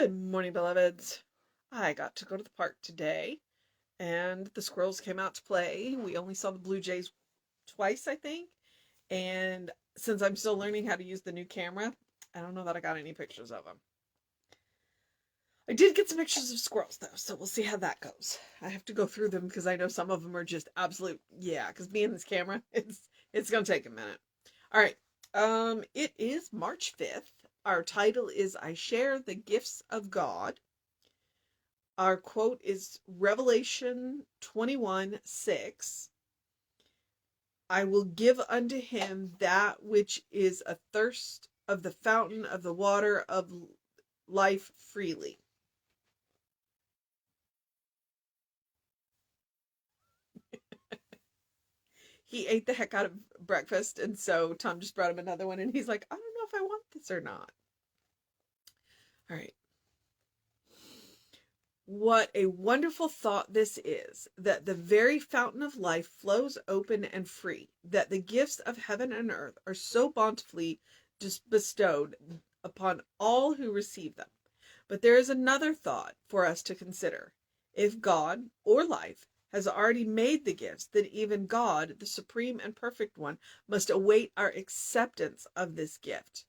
Good morning, beloveds. I got to go to the park today, and the squirrels came out to play. We only saw the blue jays twice, I think. And since I'm still learning how to use the new camera, I don't know that I got any pictures of them. I did get some pictures of squirrels, though, so we'll see how that goes. I have to go through them because I know some of them are just absolute, yeah, because being this camera, it's going to take a minute. All right. It is March 5th. Our title is I Share the Gifts of God. Our quote is Revelation 21:6. I will give unto him that which is athirst of the fountain of the water of life freely. He ate the heck out of breakfast, and so Tom just brought him another one, and he's like, I don't know if I want this or not. All right. What a wonderful thought this is, that the very fountain of life flows open and free, that the gifts of heaven and earth are so bountifully bestowed upon all who receive them. But there is another thought for us to consider. If God, or life, has already made the gifts, then even God, the supreme and perfect one, must await our acceptance of this gift.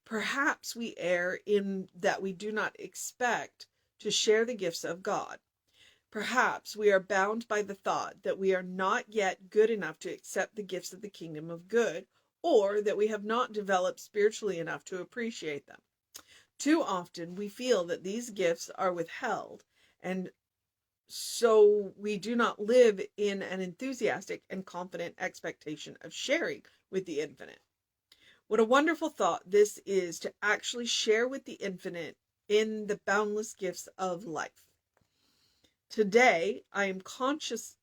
Perhaps we err in that we do not expect to share the gifts of God. Perhaps we are bound by the thought that we are not yet good enough to accept the gifts of the kingdom of good, or that we have not developed spiritually enough to appreciate them. Too often we feel that these gifts are withheld, and so we do not live in an enthusiastic and confident expectation of sharing with the infinite. What a wonderful thought this is, to actually share with the infinite in the boundless gifts of life. Today I consciously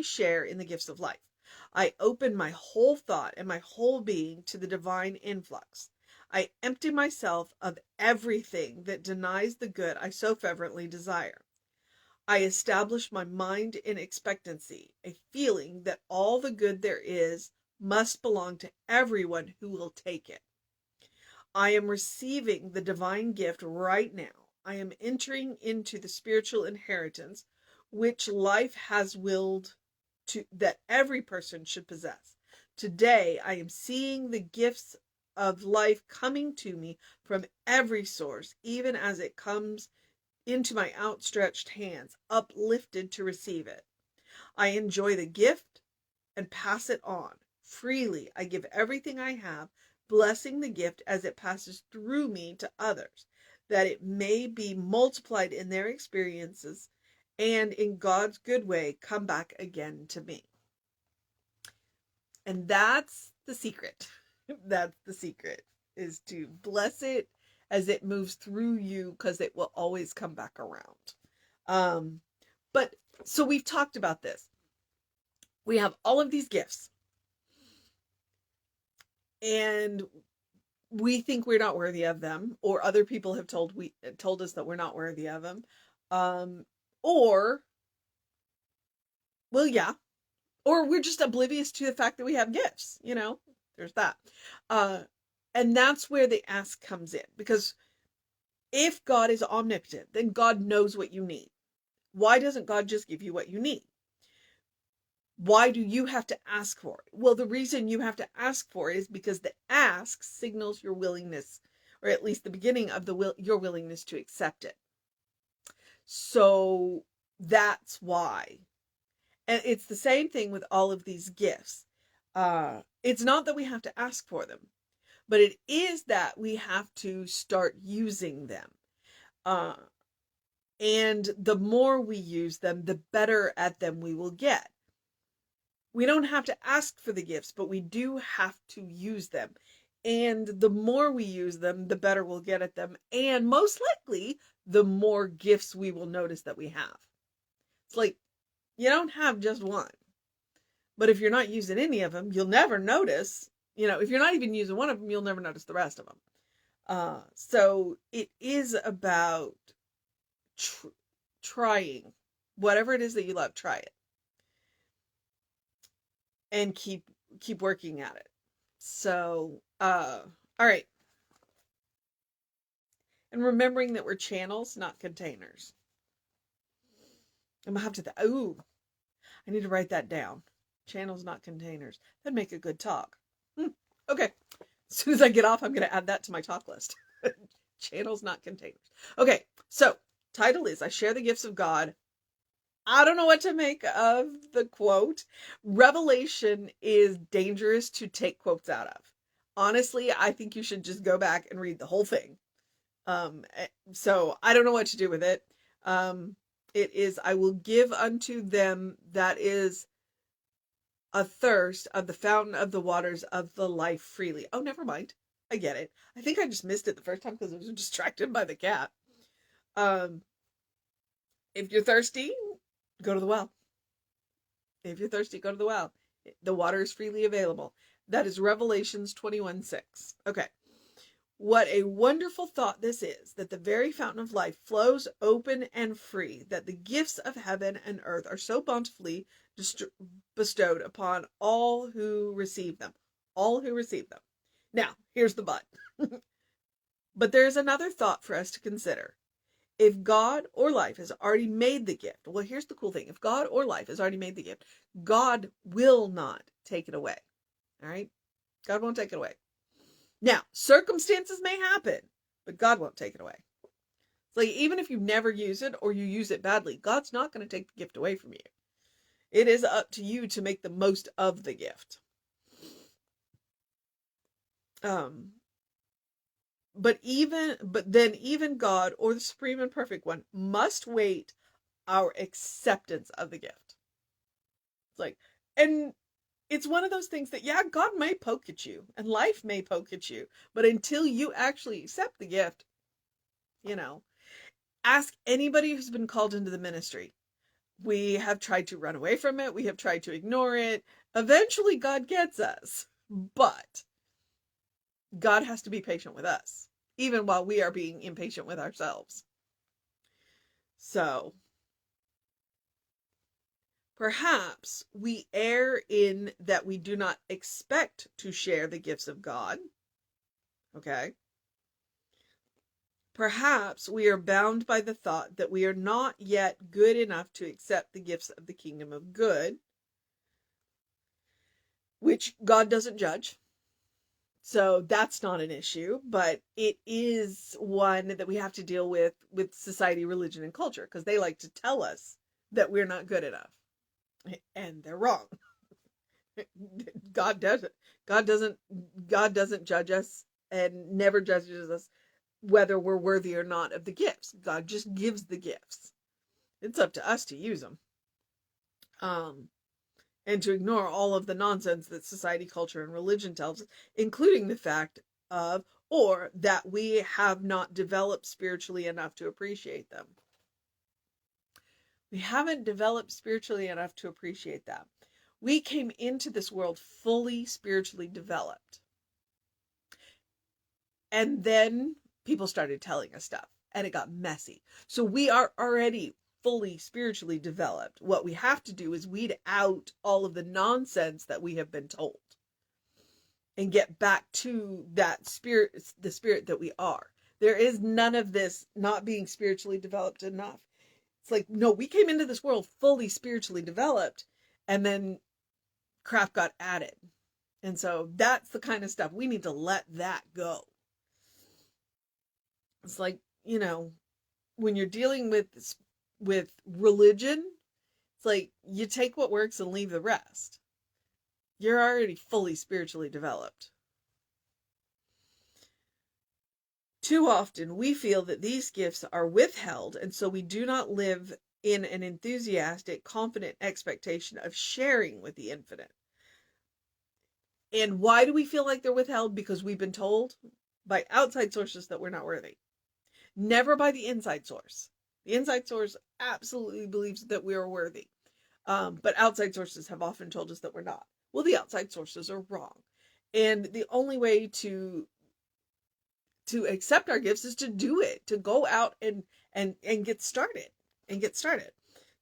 share in the gifts of life. I open my whole thought and my whole being to the divine influx. I empty myself of everything that denies the good I so fervently desire. I establish my mind in expectancy, a feeling that all the good there is must belong to everyone who will take it. I am receiving the divine gift right now. I am entering into the spiritual inheritance which life has willed to that every person should possess. Today I am seeing the gifts of life coming to me from every source, even as it comes into my outstretched hands, uplifted to receive it. I enjoy the gift and pass it on. Freely I give everything I have, blessing the gift as it passes through me to others, that it may be multiplied in their experiences and in God's good way come back again to me. And that's the secret. That's the secret, is to bless it as it moves through you, because it will always come back around. But so we've talked about this. We have all of these gifts, and we think we're not worthy of them, or other people have told us that we're not worthy of them. Or, well, yeah, or we're just oblivious to the fact that we have gifts, there's that. And that's where the ask comes in, because if God is omnipotent, then God knows what you need. Why doesn't God just give you what you need? Why do you have to ask for it? Well, the reason you have to ask for it is because the ask signals your willingness, or at least the beginning of your willingness to accept it. So that's why. And it's the same thing with all of these gifts. It's not that we have to ask for them, but it is that we have to start using them. And the more we use them, the better at them we will get. We don't have to ask for the gifts, but we do have to use them. And the more we use them, the better we'll get at them. And most likely, the more gifts we will notice that we have. It's like, you don't have just one. But if you're not using any of them, you'll never notice. If you're not even using one of them, you'll never notice the rest of them. So it is about trying. Whatever it is that you love, try it. And keep working at it. So, all right. And remembering that we're channels, not containers. I'm gonna have to, ooh, I need to write that down. Channels, not containers. That'd make a good talk. Okay. As soon as I get off, I'm going to add that to my talk list. Channels, not containers. Okay. So, title is I Share the Gifts of God. I don't know what to make of the quote. Revelation is dangerous to take quotes out of. Honestly, I think you should just go back and read the whole thing. So I don't know what to do with it. It is, I will give unto them that is a thirst of the fountain of the waters of the life freely. Oh, never mind. I get it. I think I just missed it the first time because I was distracted by the cat. If you're thirsty, go to the well. If you're thirsty, go to the well. The water is freely available. That is Revelations 21:6. Okay. What a wonderful thought this is, that the very fountain of life flows open and free, that the gifts of heaven and earth are so bountifully bestowed upon all who receive them. All who receive them. Now, here's the but. But there is another thought for us to consider. If God or life has already made the gift, well, here's the cool thing. If God or life has already made the gift, God will not take it away. All right? God won't take it away. Now, circumstances may happen, but God won't take it away. It's like, even if you never use it or you use it badly, God's not going to take the gift away from you. It is up to you to make the most of the gift. But then even God or the supreme and perfect one must wait our acceptance of the gift. It's like, and it's one of those things that, yeah, God may poke at you and life may poke at you, but until you actually accept the gift, ask anybody who's been called into the ministry. We have tried to run away from it. We have tried to ignore it. Eventually God gets us, but God has to be patient with us, even while we are being impatient with ourselves. So perhaps we err in that we do not expect to share the gifts of God. Okay. Perhaps we are bound by the thought that we are not yet good enough to accept the gifts of the kingdom of good, which God doesn't judge. So that's not an issue, but it is one that we have to deal with society, religion, and culture, because they like to tell us that we're not good enough. And they're wrong. God doesn't judge us and never judges us whether we're worthy or not of the gifts. God just gives the gifts. It's up to us to use them. And to ignore all of the nonsense that society, culture, and religion tells us, including the fact of, or that we have not developed spiritually enough to appreciate them. We haven't developed spiritually enough to appreciate that. We came into this world fully spiritually developed. And then people started telling us stuff, and it got messy. So we are already fully spiritually developed. What we have to do is weed out all of the nonsense that we have been told and get back to that spirit, the spirit that we are. There is none of this not being spiritually developed enough. It's like, no, we came into this world fully spiritually developed, and then crap got added. And so that's the kind of stuff we need to let that go. It's like, when you're dealing with religion, it's like you take what works and leave the rest. You're already fully spiritually developed. Too often we feel that these gifts are withheld, and so we do not live in an enthusiastic, confident expectation of sharing with the infinite. And why do we feel like they're withheld? Because we've been told by outside sources that we're not worthy. Never by the inside source. The inside source absolutely believes that we are worthy. But outside sources have often told us that we're not. Well, the outside sources are wrong. And the only way to accept our gifts is to do it, to go out and get started.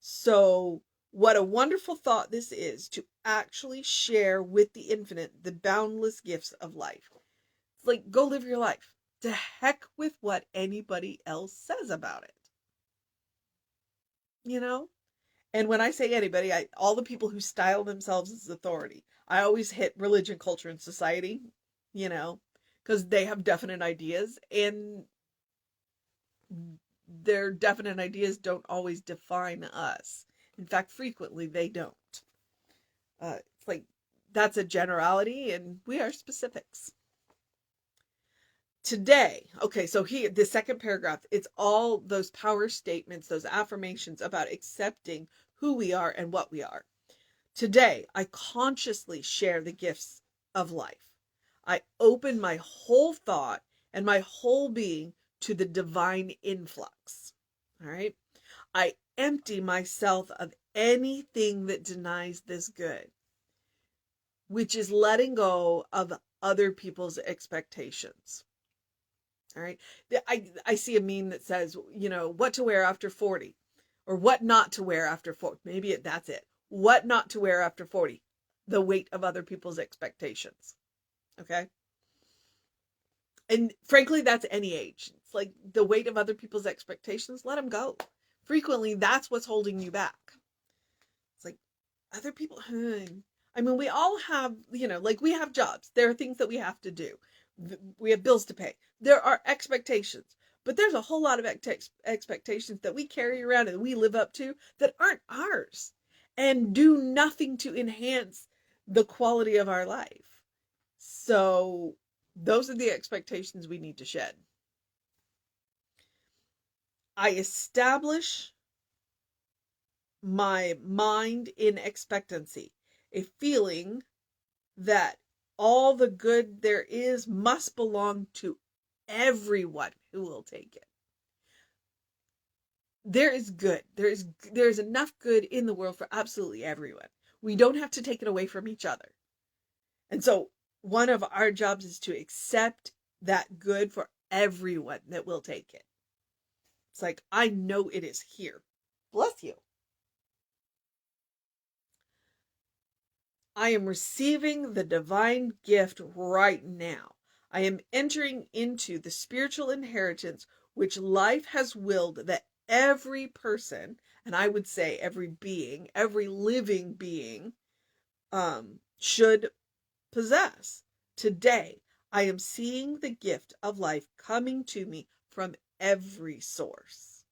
So what a wonderful thought this is, to actually share with the infinite the boundless gifts of life. It's like, go live your life. To heck with what anybody else says about it. You know? And when I say anybody, all the people who style themselves as authority, I always hit religion, culture, and society, you know, because they have definite ideas, and their definite ideas don't always define us. In fact, frequently they don't. It's like that's a generality, and we are specifics. Today, okay, so here, the second paragraph, it's all those power statements, those affirmations about accepting who we are and what we are. Today, I consciously share the gifts of life. I open my whole thought and my whole being to the divine influx. All right. I empty myself of anything that denies this good, which is letting go of other people's expectations. All right. I see a meme that says, you know, what to wear after 40 or what not to wear after 40. Maybe that's it. What not to wear after 40. The weight of other people's expectations. Okay. And frankly, that's any age. It's like the weight of other people's expectations. Let them go. Frequently, that's what's holding you back. It's like other people. I mean, we all have, you know, like we have jobs. There are things that we have to do. We have bills to pay. There are expectations, but there's a whole lot of expectations that we carry around and we live up to that aren't ours and do nothing to enhance the quality of our life. So those are the expectations we need to shed. I establish my mind in expectancy, a feeling that all the good there is must belong to everyone who will take it. There is good. There is enough good in the world for absolutely everyone. We don't have to take it away from each other. And so one of our jobs is to accept that good for everyone that will take it. It's like, I know it is here. Bless you. I am receiving the divine gift right now. I am entering into the spiritual inheritance which life has willed that every person, and I would say every being, every living being, should possess. Today, I am seeing the gift of life coming to me from every source,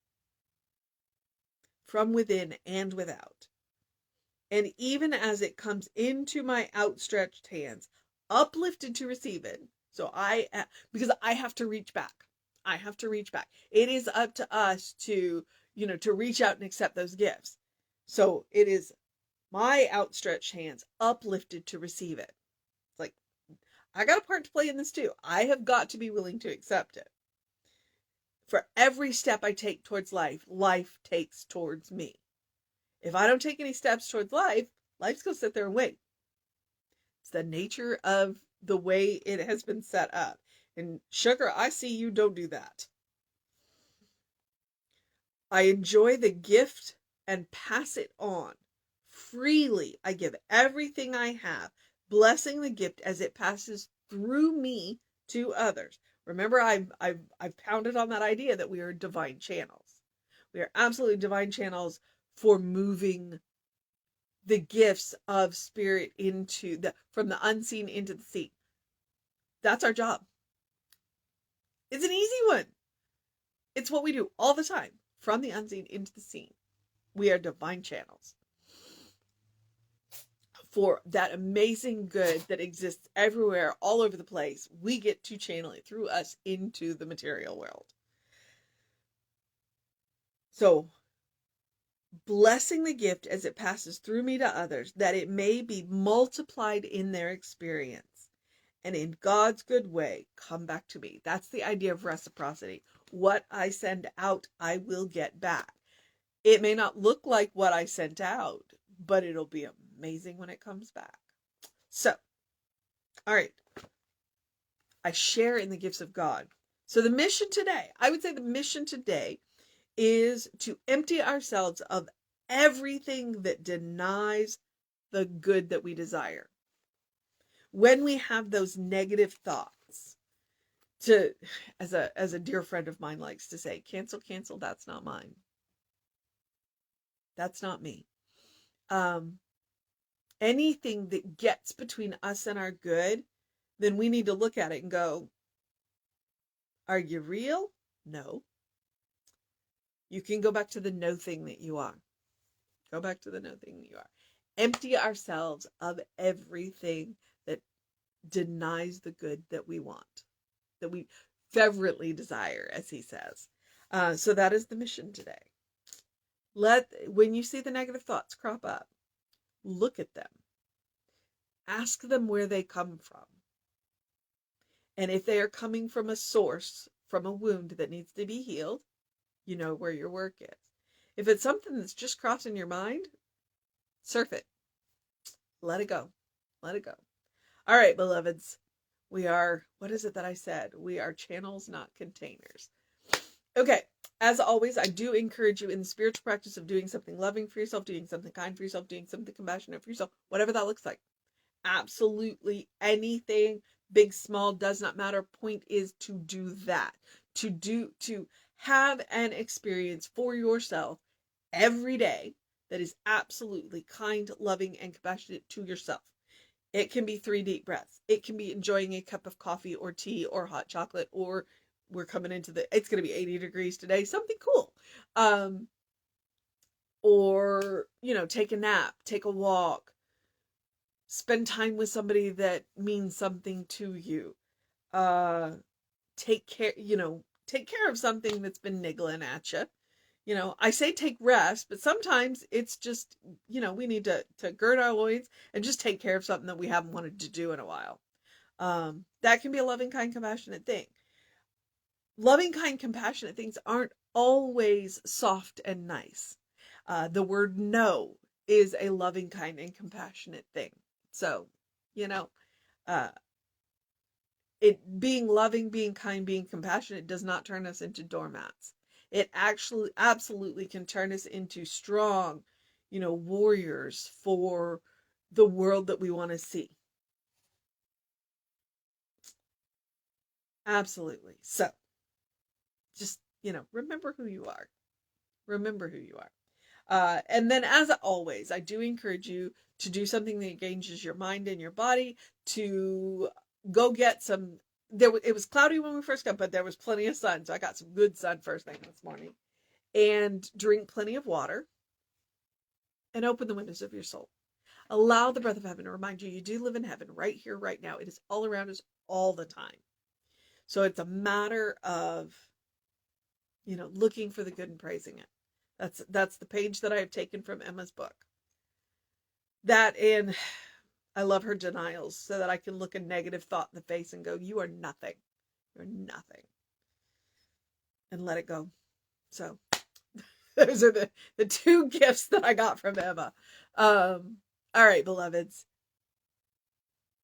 from within and without. And even as it comes into my outstretched hands, uplifted to receive it, because I have to reach back. I have to reach back. It is up to us to, to reach out and accept those gifts. So it is my outstretched hands uplifted to receive it. It's like, I got a part to play in this too. I have got to be willing to accept it. For every step I take towards life, life takes towards me. If I don't take any steps towards life, life's going to sit there and wait. It's the nature of the way it has been set up. And sugar, I see you don't do that. I enjoy the gift and pass it on. Freely, I give everything I have, blessing the gift as it passes through me to others. Remember, I've pounded on that idea that we are divine channels. We are absolutely divine channels for moving the gifts of spirit from the unseen into the seen. That's our job. It's an easy one. It's what we do all the time, from the unseen into the seen. We are divine channels for that amazing good that exists everywhere, all over the place. We get to channel it through us into the material world. So, blessing the gift as it passes through me to others, that it may be multiplied in their experience, and in God's good way, come back to me. That's the idea of reciprocity. What I send out, I will get back. It may not look like what I sent out, but it'll be amazing when it comes back. So, all right. I share in the gifts of God. So the mission today, I would say the mission today is to empty ourselves of everything that denies the good that we desire. When we have those negative thoughts, as a dear friend of mine likes to say, cancel, cancel, that's not mine. That's not me. Anything that gets between us and our good, then we need to look at it and go, are you real? No. You can go back to the no thing that you are. Go back to the no thing that you are. Empty ourselves of everything that denies the good that we want, that we fervently desire, as he says. So that is the mission today. When you see the negative thoughts crop up, look at them. Ask them where they come from. And if they are coming from a source, from a wound that needs to be healed, you know where your work is. If it's something that's just crossing your mind, surf it. Let it go. Let it go. All right, beloveds. We are, what is it that I said? We are channels, not containers. Okay. As always, I do encourage you in the spiritual practice of doing something loving for yourself, doing something kind for yourself, doing something compassionate for yourself, whatever that looks like. Absolutely anything, big, small, does not matter. Point is to do that. To have an experience for yourself every day that is absolutely kind, loving, and compassionate to yourself. It can be 3 deep breaths. It can be enjoying a cup of coffee or tea or hot chocolate, or we're coming into it's going to be 80 degrees today, something cool. Or, take a nap, take a walk, spend time with somebody that means something to you. Take care of something that's been niggling at you. I say take rest, but sometimes it's just, we need to gird our loins and just take care of something that we haven't wanted to do in a while. That can be a loving, kind, compassionate thing. Loving, kind, compassionate things aren't always soft and nice. The word no is a loving, kind, and compassionate thing. So, it being loving, being kind, being compassionate does not turn us into doormats. It actually absolutely can turn us into strong, warriors for the world that we want to see. Absolutely. So just, remember who you are. Remember who you are. And then as always, I do encourage you to do something that engages your mind and your body, to go get some. It was cloudy when we first got, but there was plenty of sun. So I got some good sun first thing this morning. And drink plenty of water and open the windows of your soul. Allow the breath of heaven to remind you do live in heaven right here, right now. It is all around us all the time. So it's a matter of, looking for the good and praising it. That's the page that I have taken from Emma's book. That, and I love her denials, so that I can look a negative thought in the face and go, you are nothing. You're nothing. And let it go. So those are the 2 gifts that I got from Emma. All right, beloveds.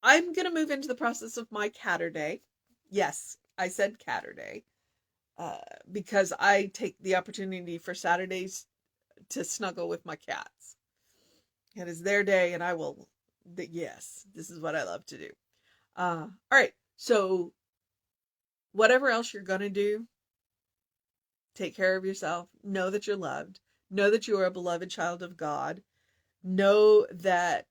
I'm going to move into the process of my Catterday. Yes, I said Catterday. Because I take the opportunity for Saturdays to snuggle with my cats. It is their day, and yes, this is what I love to do. All right, so whatever else you're going to do, take care of yourself. Know that you're loved. Know that you are a beloved child of God. Know that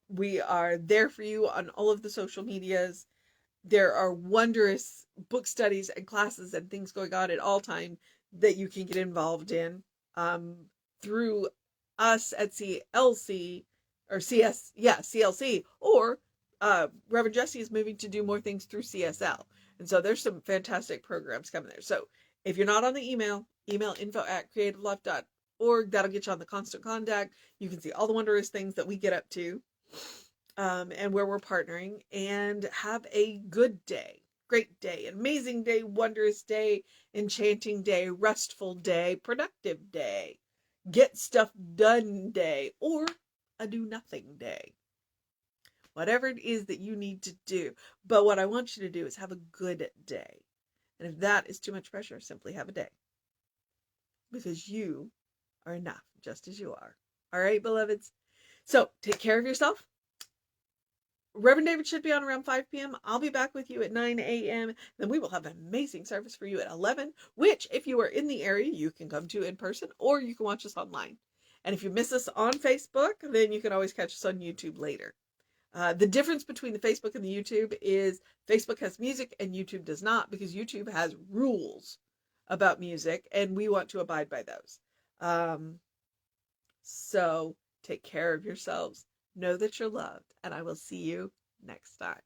we are there for you on all of the social medias. There are wondrous book studies and classes and things going on at all time that you can get involved in through us at CLC or CLC, or Reverend Jesse is moving to do more things through CSL. And so there's some fantastic programs coming there. So if you're not on the email info@creativelife.org. That'll get you on the constant contact. You can see all the wondrous things that we get up to. And where we're partnering, and have a good day, great day, amazing day, wondrous day, enchanting day, restful day, productive day, get stuff done day, or a do nothing day. Whatever it is that you need to do. But what I want you to do is have a good day. And if that is too much pressure, simply have a day. Because you are enough, just as you are. All right, beloveds? So take care of yourself. Reverend David should be on around 5 p.m. I'll be back with you at 9 a.m. Then we will have an amazing service for you at 11, which, if you are in the area, you can come to in person or you can watch us online. And if you miss us on Facebook, then you can always catch us on YouTube later. The difference between the Facebook and the YouTube is Facebook has music and YouTube does not, because YouTube has rules about music and we want to abide by those. So take care of yourselves. Know that you're loved, and I will see you next time.